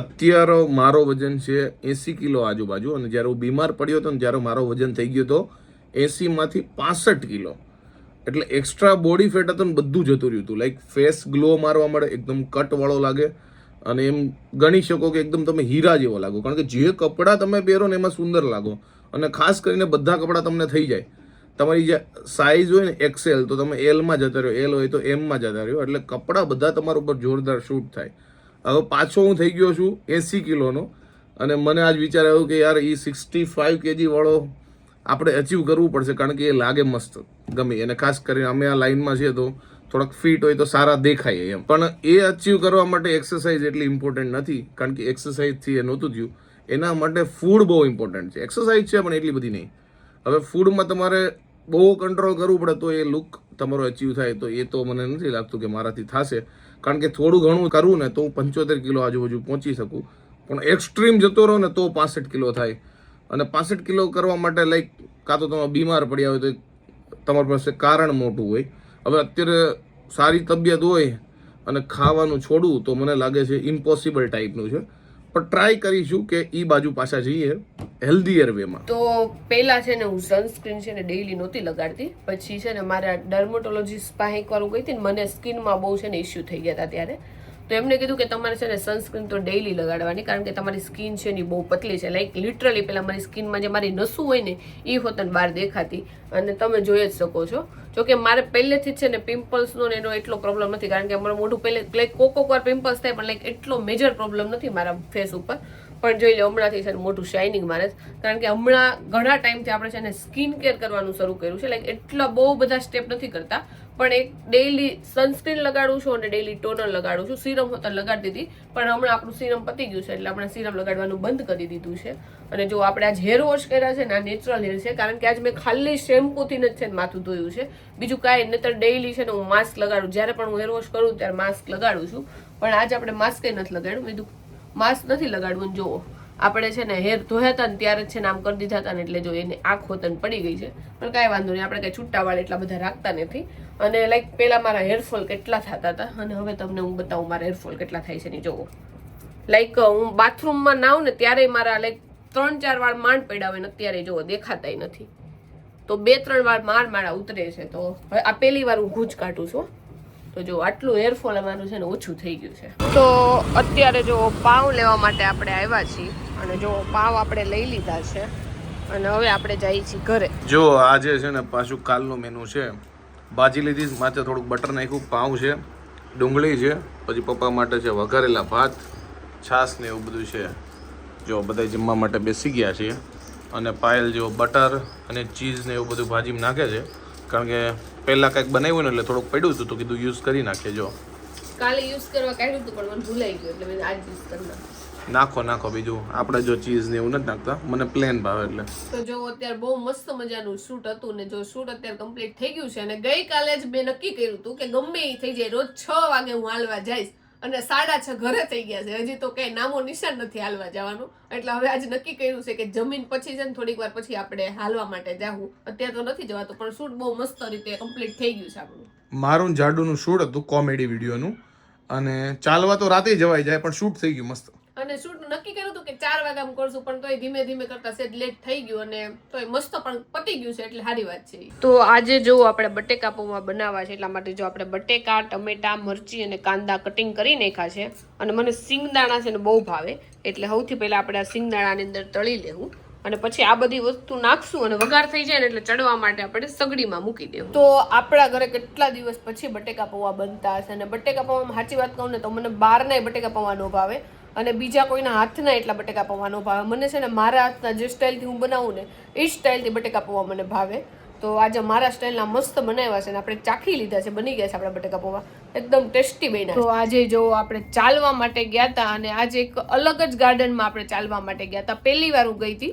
અત્યારે મારો વજન છે 80 કિલો આજુબાજુ, અને જ્યારે હું બીમાર પડ્યો હતો ને ત્યારે મારો વજન થઈ ગયો હતો 80માંથી 65 કિલો. એટલે એક્સ્ટ્રા બોડી ફેટ હતો ને બધું જતું રહ્યું હતું. લાઈક ફેસ ગ્લો મારવા મળે, એકદમ કટવાળો લાગે, અને એમ ગણી શકો કે એકદમ તમે હીરા જેવો લાગો. કારણ કે જે કપડાં તમે પહેરો ને એમાં સુંદર લાગો, અને ખાસ કરીને બધા કપડાં તમને થઈ જાય. તમારી જે સાઇઝ હોય ને એક્સેલ, તો તમે એલમાં જતા રહ્યો, એલ હોય તો એમમાં જતા રહ્યો, એટલે કપડાં બધા તમારા ઉપર જોરદાર શૂટ થાય. હવે પાછો હું થઈ ગયો છું 80 કિલોનો, અને મને આજ વિચાર આવ્યો કે યાર એ 65 kg વાળો આપણે અચીવ કરવું પડશે, કારણ કે એ લાગે મસ્ત ગમે. અને ખાસ કરીને અમે આ લાઈનમાં છીએ તો થોડાક ફિટ હોય તો સારા દેખાય એમ. પણ એ અચીવ કરવા માટે એક્સરસાઇઝ એટલી ઇમ્પોર્ટન્ટ નથી, કારણ કે એક્સરસાઇઝથી એ નહોતું થયું. એના માટે ફૂડ બહુ ઇમ્પોર્ટન્ટ છે. એક્સરસાઇઝ છે પણ એટલી બધી નહીં. હવે ફૂડમાં તમારે બહુ કંટ્રોલ કરવું પડે તો એ લુક તમારો અચીવ થાય. તો એ તો મને નથી લાગતું કે મારાથી થશે, કારણ કે થોડું ઘણું કરવું ને તો હું 75 કિલો આજુબાજુ પહોંચી શકું. પણ એક્સ્ટ્રીમ જતો રહો ને તો 65 કિલો થાય. અને 65 કિલો કરવા માટે લાઈક કાં તો તમે બીમાર પડ્યા હોય તો તમારી પાસે કારણ મોટું હોય. હવે અત્યારે સારી તબિયત હોય અને ખાવાનું છોડવું તો મને લાગે છે ઇમ્પોસિબલ ટાઈપનું છે. પણ ટ્રાય કરીશું કે એ બાજુ પાછા જઈએ હેલ્ધીયર વેમાં. તો પહેલા છે ને હું સનસ્ક્રીન છે ને ડેઈલી નહોતી લગાડતી. પછી છે ને મારા ડર્મેટોલોજીસ્ટ પાસે એકવાર હું ગઈ હતી ને, મને સ્કિનમાં બહુ છે ને ઇસ્યુ થઈ ગયા હતા ત્યારે. તો એમને કીધું કે તમારે છે ને સનસ્ક્રીન તો ડેઈલી લગાડવાની, કારણ કે તમારી સ્કિન છે ને બહુ પતલી છે. લાઈક લિટરલી પહેલાં મારી સ્કિનમાં જે મારી નસું હોય ને એ હોતને બહાર દેખાતી, અને તમે જોઈ જ શકો છો. જોકે મારે પહેલેથી જ છે ને પિમ્પલ્સનો ને એનો એટલો પ્રોબ્લેમ નથી, કારણ કે અમારું મોઢું પહેલે લાઈક કોક વાર પિમ્પલ્સ થાય, પણ લાઈક એટલો મેજર પ્રોબ્લેમ નથી મારા ફેસ ઉપર. પણ જોઈ લો હમણાંથી છે ને મોટું શાઇનિંગ મારે, કારણ કે હમણાં ઘણા ટાઈમથી આપણે છે ને સ્કિન કેર કરવાનું શરૂ કર્યું છે. લાઈક એટલા બહુ બધા સ્ટેપ નથી કરતા, પણ એક ડેઈલી સનસ્ક્રીન લગાડું છું અને ડેઈલી ટોનર લગાડું છું. સિરમ હોતા લગાડતી હતી, પણ હમણાં આપણું સિરમ પતી ગયું છે એટલે આપણે સિરમ લગાડવાનું બંધ કરી દીધું છે. અને જો આપણે આજ હેર વોશ કર્યા છે ને, આ નેચરલ હેર છે, કારણ કે આજ મેં ખાલી શેમ્પૂથી જ છે ને માથું ધોયું છે, બીજું કાંઈ નહીતર ડેઈલી છે ને હું માસ્ક લગાડું. જ્યારે પણ હું હેર વોશ કરું ત્યારે માસ્ક લગાડું છું, પણ આજે આપણે માસ્ક નથી લગાડ્યું. મેં કીધું માસ્ક નથી લગાડવું. જુઓ આપણે છે ને હેર ધોયા હતા ને ત્યારે જ છે ને આમ કરી દીધા હતા ને, એટલે જો એને આંખ હોતન પડી ગઈ છે. પણ કાંઈ વાંધો નહીં, આપણે કાંઈ છૂટા વાળ એટલા બધા રાખતા નથી. અને લાઈક પહેલા મારા હેરફોલ કેટલા થતા હતા, અને હવે તમને હું બતાવું મારા હેરફોલ કેટલા થાય છે. નહીં જોવો, લાઈક હું બાથરૂમમાં નાઉં ને ત્યારે મારા લાઈક 3-4 વાળ માંડ પડ્યા હોય ને અત્યારે જોવો દેખાતાય નથી. તો 2-3 વાળ માળા ઉતરે છે. તો હવે આ પહેલી વાર હું ગૂંચ કાઢું છું. તો જો આટલું હેરફોલ અમારું છે ને ઓછું થઈ ગયું છે. તો અત્યારે જો પાવ લેવા માટે આપણે આવ્યા છીએ, અને જો પાવ આપણે લઈ લીધા છે, અને હવે આપણે જઈએ છીએ ઘરે. જો આજે છે ને પાછું કાલનું મેનુ છે. ભાજી લીધી, માથે થોડુંક બટર નાખ્યું, પાઉં છે, ડુંગળી છે, પછી પપ્પા માટે છે વઘારેલા ભાત, છાશ ને એવું બધું છે. જો બધા જમવા માટે બેસી ગયા છીએ, અને પાયલ જો બટર અને ચીઝ ને એવું બધું ભાજીમાં નાખે છે, કારણ કે પહેલાં કંઈક બનાવ્યું ને એટલે થોડુંક પડ્યું હતું તો કીધું યુઝ કરી નાખીએ. જો કાલે યુઝ કરવા કાઢ્યું હતું પણ મને ભૂલાઈ ગયું, એટલે મેં આજ યુઝ કરી નાખ્યું. નાખો બીજું આપણે જો ચીઝ ને એવું નથી નાખતા, મને પ્લેન ભાવે એટલે. તો જો અત્યારે બહુ મસ્ત મજાનું શૂટ હતું ને, જો શૂટ અત્યારે કમ્પ્લીટ થઈ ગયું છે. અને ગઈકાલે જ મેં નક્કી કર્યું હતું કે ગમે એ થઈ જાય રોજ 6 વાગે હું હાલવા જઈશ, અને 6:30 ઘરે થઈ ગયા છે. હજી તો કઈ નામો નિશાન નથી હાલવા જવાનું. એટલે હવે આજે નક્કી કર્યું છે કે જમીન પછી છે ને થોડીક વાર પછી આપણે હાલવા માટે જાવું. અત્યારે તો નથી જવાતું, પણ શૂટ બહુ મસ્ત રીતે કમ્પ્લીટ થઈ ગયું છે આપણું. મારું જાડુનું શૂટ હતું કોમેડી વિડીયોનું, અને ચાલવા તો રાતે જવાય જાય, પણ શૂટ થઈ ગયું મસ્ત. અને શૂટ નક્કી કર્યું હતું કે 4 વાગ્યામાં કરશું, પણ તોય ધીમે ધીમે કરતા સેજ લેટ થઈ ગયું, અને તોય મસ્ત પણ પતી ગયું છે, એટલે સારી વાત છે. તો આજે જો આપણે બટેકા પૌવા બનાવવા છે, એટલા માટે જો આપણે બટેકા, ટમેટા, મરચી અને કાંદા કટિંગ કરી નાખ્યા છે. અને મને સિંગદાણા છે ને બહુ ભાવે, એટલે સૌથી પહેલા આપણે આ સિંગદાણાની અંદર તળી લેવું, અને પછી આ બધી વસ્તુ નાખશું, અને વઘાર થઈ જાય ને એટલે ચડવા માટે આપણે સગડીમાં મૂકી દેવું. તો આપણા ઘરે કેટલા દિવસ પછી બટેકા પૌવા બનતા હશે, અને બટેકા પૌવામાં સાચી વાત કહું ને તો મને બહારના બટેકા પૌવા ન ભાવે, અને બીજા કોઈના હાથના એટલા બટેકા પૌવા ન ભાવે. મને છે ને મારા હાથના જે સ્ટાઇલથી હું બનાવું ને એ જ સ્ટાઇલથી બટેકા પૌવા મને ભાવે. તો આજે મારા સ્ટાઇલના મસ્ત બનાવ્યા છે, અને આપણે ચાખી લીધા છે, બની ગયા છે આપણા બટેકા પૌવા, એકદમ ટેસ્ટી બન્યા. તો આજે જો આપણે ચાલવા માટે ગયા હતા, અને આજે એક અલગ જ ગાર્ડનમાં આપણે ચાલવા માટે ગયા હતા. પહેલી વાર હું ગઈ હતી,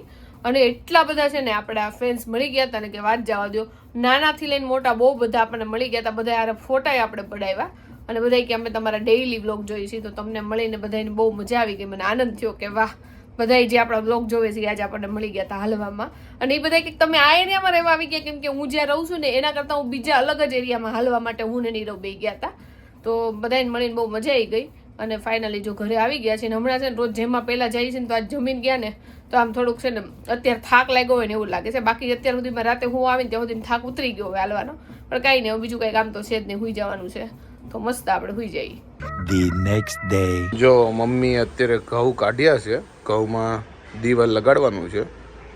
અને એટલા બધા છે ને આપણા ફ્રેન્ડ્સ મળી ગયા હતા ને કે વાત જવા દો. નાનાથી લઈને મોટા બહુ બધા આપણને મળી ગયા હતા. બધા યાર ફોટા આપણે પડાવ્યા, અને બધા કે અમે તમારા ડેઈલી વ્લોગ જોઈએ છીએ. તો તમને મળીને બધાને બહુ મજા આવી ગઈ, મને આનંદ થયો કે વાહ, બધા જે આપણા વ્લોગ જોવે છે આજે આપણને મળી ગયા હતા હાલવામાં. અને એ બધા કે તમે આ એરિયામાં રહેવા આવી ગયા, કેમ કે હું જ્યાં રહું છું ને એના કરતાં હું બીજા અલગ જ એરિયામાં હાલવા માટે હું ને નીરવ બે ગયા હતા. તો બધાને મળીને બહુ મજા આવી ગઈ. અને ફાઇનલી જો ઘરે આવી ગયા છે ને હમણાં છે ને રોજ જેમાં પહેલા જઈએ છે ને તો આજ જમીન ગયા ને તો આમ થોડુંક છે ને અત્યારે થાક લાગ્યો હોય ને એવું લાગે છે. બાકી અત્યાર સુધીમાં રાતે હું આવીને ત્યાં સુધી થાક ઉતરી ગયો હોય હાલવાનો, પણ કાંઈ નહીં, બીજું કંઈ કામ તો છે જ નહીં, હુઈ જવાનું છે તો મસ્ત આપણે હુઈ જઈએ. The next day. જો મમ્મી અત્યારે ઘઉં કાઢ્યા છે, ઘઉંમાં દીવા લગાડવાનું છે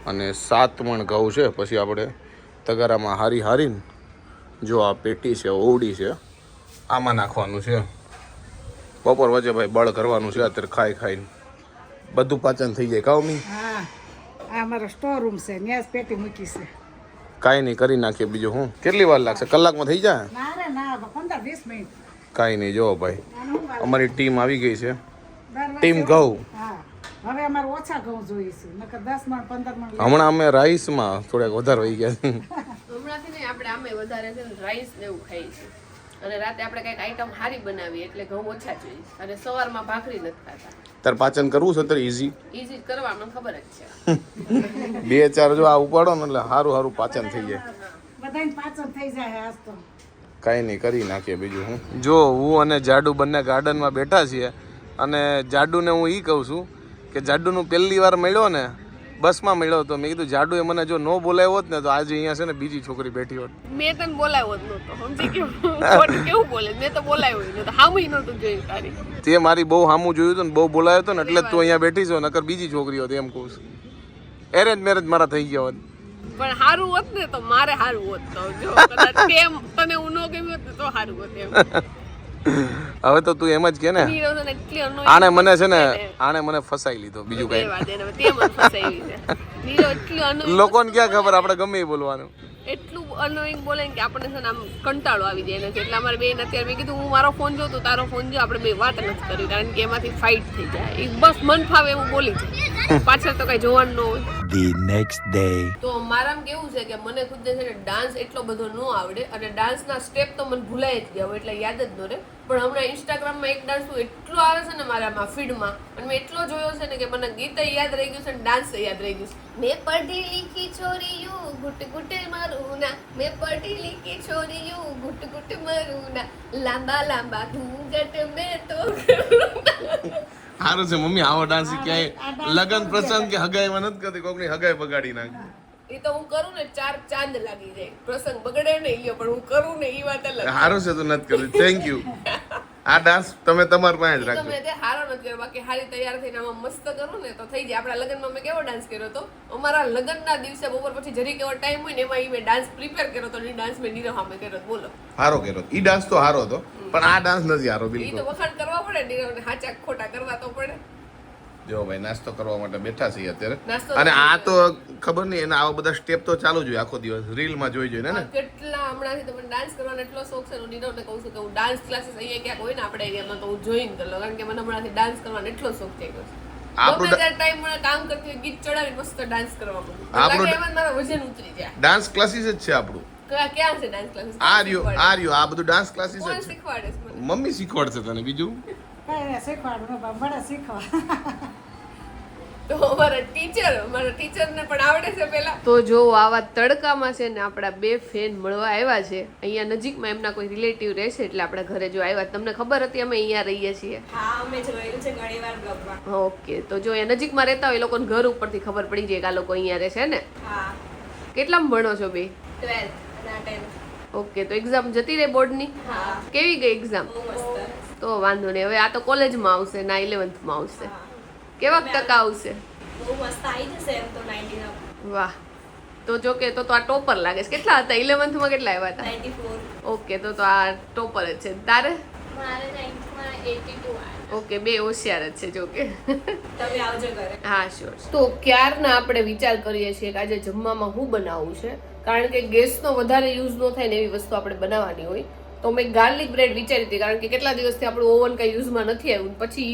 અને 7 મણ ઘઉં છે. પછી આપણે તગારામાં હારીને જો આ પેટી છે, ઓવડી છે, આમાં નાખવાનું છે. બપોર વચ્ચે ભાઈ બળ કરવાનું છે. અત્યારે ખાઈને બધું પાચન થઈ જાય. કાવ મી હા આ અમારો સ્ટોર રૂમ છે, ત્યાં જ પેટી મૂકી છે. કાંઈ નહીં, કરી નાખીએ. બીજું હું કેટલી વાર લાગશે? કલાકમાં થઈ જાય? ના રે ના 15-20 મિનિટ. કાંઈ નહીં. જો ભાઈ આનું શું વાત? અમારી ટીમ આવી ગઈ છે, દર વર્ષે ટીમ ઘઉં. હા હવે અમારે ઓછા ઘઉં જોઈએ છે, નકર 10 મણ 15 મણ. હમણાં અમે રાઈસમાં થોડાક વધારે વહી ગયા છે. હમણાંથી નહીં, આપણે આમે વધારે છે ને રાઈસ ને એવું ખાઈએ છીએ અને રાતે આપણે કંઈક આઈટમ સારી બનાવીએ એટલે ઘઉં ઓછા જોઈએ અને સવારમાં ભાખરી નથી ખાતા. તાર પાચન કરવું છે અત્યારે ઈઝી ઈઝી કરવાનું ખબર જ છે. 2-4 જો આ ઉપાડો ને એટલે સારું પાચન થઈ જાય. બધાને પાચન થઈ જાય આજ તો. કાંઈ નહીં, કરી નાખીએ. બીજું હું જો હું અને જાડુ બંને ગાર્ડનમાં બેઠા છીએ અને જાડુને હું એ કહું છું કે જાડુનું પહેલી વાર મળ્યો ને બસમાં મળ્યો તો મેં કીધું જાડુએ મને જો નો બોલાવ્યો હોત ને તો આજે અહીંયા છે ને બીજી છોકરી બેઠી હોત. મેં તને બોલાવ્યો જ નહોતો, સમજી ગયો? કેવું બોલે, મેં તો બોલાવ્યો જ નહોતો, હામું નહોતું જોયું તારી. તે મારી બહુ સામું જોયું હતું ને બહુ બોલાવ્યો હતો ને એટલે જ તું અહીંયા બેઠી છો, નકર બીજી છોકરી હોત. એમ કહું છું, એરેન્જ મેરેજ મારા થઈ ગયા હોત. પણ સારું હોત ને તો મારે સારું હોત. તો જો કદાચ તેમ તને હું ન ગમ્યું હોત ને તો સારું હોત એમ. હવે તો તું એમ જ કે ને નીરવને એટલી annoying આને મને છે ને આને મને ફસાઈ લીધો. બીજું કઈ વાત એને તે મને ફસાવી છે. નીરવ એટલી annoying લોકોને ક્યાં ખબર, આપણે ગમે એ બોલવાનું. એટલું અનોઈંગ બોલે ને કે આપણને છે ને આમ કંટાળો આવી જાય એનાથી. એટલે અમારે બેન અત્યારે મેં કીધું હું મારો ફોન જોઉં તો તારો ફોન જો, આપણે બે વાત નથી કરી કારણ કે એમાંથી ફાઇટ થઈ જાય. એ બસ મન ફાવે એવું બોલી જાય, પાછળ તો કઈ જોવાનું ન હોય. The next day. તો મારામાં કેવું છે કે મને ખુદ છે ને ડાન્સ એટલો બધો ન આવડે અને ડાન્સના સ્ટેપ તો મને ભૂલાઈ જ ગયા હોય એટલે યાદ જ ન રહે. પણ હમણાં ઇન્સ્ટાગ્રામમાં એક ડાન્સ એટલો આવે છે ને મારામાં ફીડમાં અને મેં એટલો જોયો છે ને કે મને ગીત યાદ રહી ગયું છે અને ડાન્સ યાદ રહી ગયું છે. મેં પઢી લીખી છોરીયું ગુટ ગુટ મારું ના, મેં પઢી લીખી છોરીયું ગુટ ગુટ મારું ના, લાંબા લાંબા ઘૂંઘટ મેં તો સારું છે મમ્મી, આવો ડાન્સ ક્યાંય લગન પ્રસંગ કે હગાઈમાં નથી કરતી, કોકની હગાઈ બગાડી નાખી. એ તો હું કરું ને 4 ચાંદ લાગી જાય. પ્રસંગ બગડે ને ઈયો, પણ હું કરું ને ઈ વાત અલગ. સારું છે તું નથી કરતી, થેન્ક યુ. આ ડાન્સ તમે તમારી પાસે જ રાખજો. તમે તે હારો નથી કર્યો, બાકી હારી તૈયાર થઈને આમાં મસ્ત કરું ને તો થઈ જાય. આપણા લગ્નમાં મેં કેવો ડાન્સ કર્યો હતો, અમારા લગ્નના દિવસે બપોર પછી જરીક એવો ટાઈમ હોય ને એમાં ઈ મેં ડાન્સ પ્રિપેર કર્યો તો. એ ડાન્સ મેં નીરવ સામે કર્યો. બોલો, સારો કર્યો. ઈ ડાન્સ તો સારો હતો પણ આ ડાન્સ નથી સારો ઈ તો બિલકુલ. વખાણ કરવા પડે, નીરવને હાચા ખોટા કરવા તો પડે. જો ભાઈ નાસ્તો કરવા માટે બેઠા છીએ અત્યારે નાસ્તો અને આ તો ખબર નહીં એના આવા બધા સ્ટેપ તો ચાલુ જ હોય આખો દિવસ, રીલમાં જોઈ જોઈને ને. કેટલા હમણાંથી તમને ડાન્સ કરવાનો એટલો શોખ છે. હું નીરવને કહું છું કે હું ડાન્સ ક્લાસીસ અહીંયા ક્યાંક હોય ને આપણે એરિયામાં તો હું જોઈન કરી લઉં કારણ કે મને હમણાંથી ડાન્સ કરવાનો એટલો શોખ થઈ ગયો છે. આપણું ગમે ત્યારે ટાઈમ મળે કામ કરતી હોય ગીત ચડાવી મસ્ત ડાન્સ કરવા માંડું. આપણું લાગે એમાં મારું વજન ઉતરી જાય. ડાન્સ ક્લાસીસ જ છે આપણું. ક્યાં છે ડાન્સ ક્લાસીસ? આ રહ્યો આ બધું ડાન્સ ક્લાસીસ કોણ જ છે. શીખવાડે છે મને? મમ્મી શીખવાડશે તને. બીજું કઈ શીખવાડું ને બડા શીખવા. તો અમારા ટીચરને પણ આવડે છે પેલા. તો જો આવા તડકામાં છે ને આપણા બે ફ્રેન્ડ મળવા આવ્યા છે. અહીંયા નજીકમાં એમના કોઈ રિલેટિવ રહે છે એટલે આપણા ઘરે જો આવ્યા. તમને ખબર હતી અમે અહીંયા રહીએ છીએ? હા અમે જોયેલું છે ઘણીવાર બ્લોગમાં. ઓકે, તો જો અહીંયા નજીકમાં રહેતા હોય એ લોકોને ઘર ઉપરથી ખબર પડી જાય કે આ લોકો અહીંયા રહે છે ને. હા કેટલામાં ભણો છો બે? 12th અને 10th. ઓકે, તો એક્ઝામ જતી રહે બોર્ડની? હા કેવી ગઈ એક્ઝામ? બહુ મસ્ત. તો વાંધો નહીં, હવે આ તો કોલેજમાં આવશે ના 11th માં આવશે. હા કેવા ટકા આવશે? બહુ મસ્ત આવી જશે એમ તો 90 up. વાહ, તો જો કે તો આ ટોપર લાગે છે. કેટલા હતા 11th માં? કેટલા આવ્યા હતા? 94. ઓકે, તો આ ટોપર જ છે. તારે? મારે 9th માં 82 આવ્યા. ઓકે, બે હોશિયાર જ છે જો કે. તમે આવજો ઘરે. હા શ્યોર. તો ક્યારના આપણે વિચાર કરીએ છીએ કે આજે જમવામાં શું બનાવવું છે કારણ કે ગેસનો વધારે યુઝ ન થાય ને એવી વસ્તુ આપણે બનાવવાની હોય. તો મેં ગાર્લિક બ્રેડ વિચારી હતી કારણ કે કેટલા દિવસથી આપણું ઓવન કઈ યુઝમાં નથી આવ્યું. પછી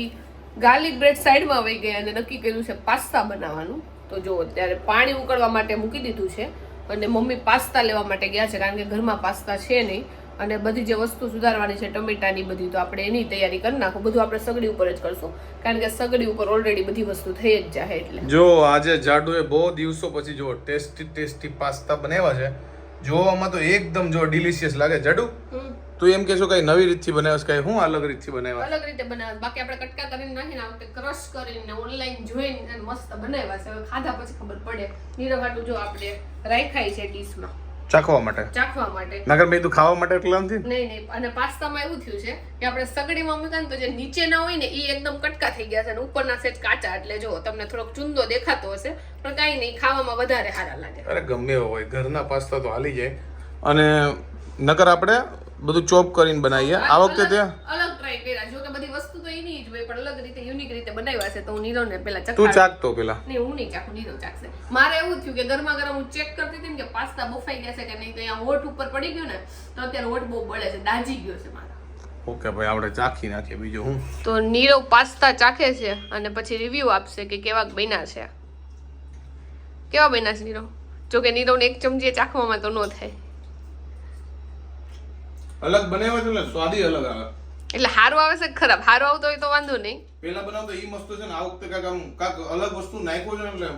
ગાર્લિક બ્રેડ સાઈડમાં વહી ગયા અને નક્કી કર્યું છે પાસ્તા બનાવવાનું. તો જો અત્યારે પાણી ઉકળવા માટે મૂકી દીધું છે અને મમ્મી પાસ્તા લેવા માટે ગયા છે કારણ કે ઘરમાં પાસ્તા છે નહીં અને બધી જે વસ્તુ સુધારવાની છે ટમેટાની બધી તો આપણે એની તૈયારી કરી નાખો. બધું આપણે સગડી ઉપર જ કરશું કારણ કે સગડી ઉપર ઓલરેડી બધી વસ્તુ થઈ જ જાય. એટલે જો આજે જાડુએ બહુ દિવસો પછી જો ટેસ્ટી પાસ્તા બનાવ્યા છે. જોવામાં તો એકદમ જો ડિલિશિયસ લાગે. જાડુ તું એમ કહેશો કઈ નવી રીતથી બનાવ્યા કઈ હું અલગ રીતથી બનાવ્યા? અલગ રીતે બનાવે બાકી આપણે કટકા કરીને નાખીને આ વખતે ક્રશ કરીને ઓનલાઈન જોઈને અને મસ્ત બનાવ્યા છે. હવે ખાધા પછી ખબર પડે. નીરવ હાટું જો આપણે રાખ્યા છે ડીશમાં ચાખવા માટે. ચાખવા માટે. નગર મેં તું ખાવા માટે એટલા નથી? નહીં. અને પાસ્તામાં એવું થયું છે કે આપણે સગડીમાં મૂક્યા ને તો જે નીચેના હોય ને એ એકદમ કટકા થઈ ગયા છે અને ઉપરના સેજ કાચા. એટલે જો તમને થોડોક ચુંદો દેખાતો હશે પણ કાંઈ નહીં, ખાવામાં વધારે સારા લાગે. અરે ગમે એવો હોય, ઘરના પાસ્તા તો હાલી જાય. અને નકર આપણે બધું ચોપ કરીને બનાવીએ. આ વખતે ત્યાં અલગ ટ્રાય કર્યા. જો કે બધી વસ્તુ તો એની જ હોય પણ અલગ રીતે યુનિક રીતે બનાવ્યા છે. તો હું નીરવને પેલા તું ચખાડ. ચાખતો પેલા. નહીં હું નહીં ચાખું, નીરવ ચાખશે. મારે એવું થયું કે ગરમા ગરમ હું ચેક કરતી હતી ને કે પાસ્તા બફાઈ ગયા છે કે નહીં, તો અહીંયા હોઠ ઉપર પડી ગયો ને તો અત્યારે હોઠ બહુ બળે છે, દાજી ગયો છે મારા. ઓકે ભાઈ, આપણે ચાખી નાખીએ. બીજું હું તો નીરવ પાસ્તા ચાખે છે અને પછી રિવ્યુ આપશે કે કેવા બન્યા છે. કેવા બન્યા છે નીરવ? જો કે નીરવને એક ચમચી ચાખવામાં તો ન થાય. અલગ બનાવ્યો છે એટલે સ્વાદી અલગ આવે. એટલે હારું આવે છે કે ખરાબ? હારું આવતો હોય તો વાંધો નહીં. પેલા બનાવતો ઈ મસ્ત છે ને આ વખતે કાંઈક અલગ વસ્તુ નાખ્યો છે એટલે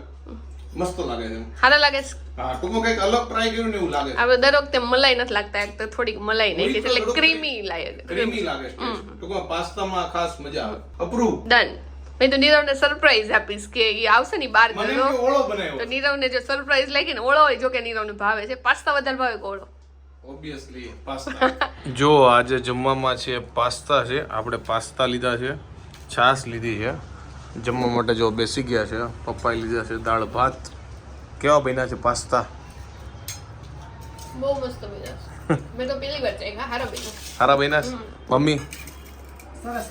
મસ્ત લાગે છે. સારા લાગે છે. હા, ટૂંકમાં કંઈક અલગ ટ્રાય કર્યું ને એવું લાગે છે. આપણે દર વખતે મલાઈ નથી લાગતા, એક તો થોડીક મલાઈ નાખી છે એટલે ક્રીમી લાગે. ક્રીમી લાગે છે. ટૂંકમાં પાસ્તામાં ખાસ મજા આવે. અપ્રૂવ. ડન. મેં તો નીરવને સરપ્રાઈઝ આપીશ કે એ આવશે ને બાર મને ગયો એમ કે ઓળો બનાવ્યો. તો નીરવને જો સરપ્રાઈઝ લાગી ને ઓળો હોય, જો કે નીરવને ભાવે છે પાસ્તા વધારે ભાવે કે ઓળો? Obviously pasta. જો આજે જમવામાં છે પાસ્તા છે. આપણે પાસ્તા લીધા છે, છાશ લીધી છે. જમવા માટે જો બેસી ગયા છે. પપ્પાએ લીધા છે દાળ ભાત. કેવા બન્યા છે પાસ્તા? બહુ મસ્ત બન્યા છે. મેં તો પહેલી વાર ચાખ્યા, હારા બન્યા. સારા બન્યા છે. મમ્મી? સરસ.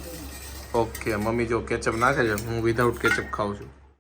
ઓકે, મમ્મી જો કેચઅપ નાખે છે, હું વિધાઉટ કેચઅપ ખાઉં છું.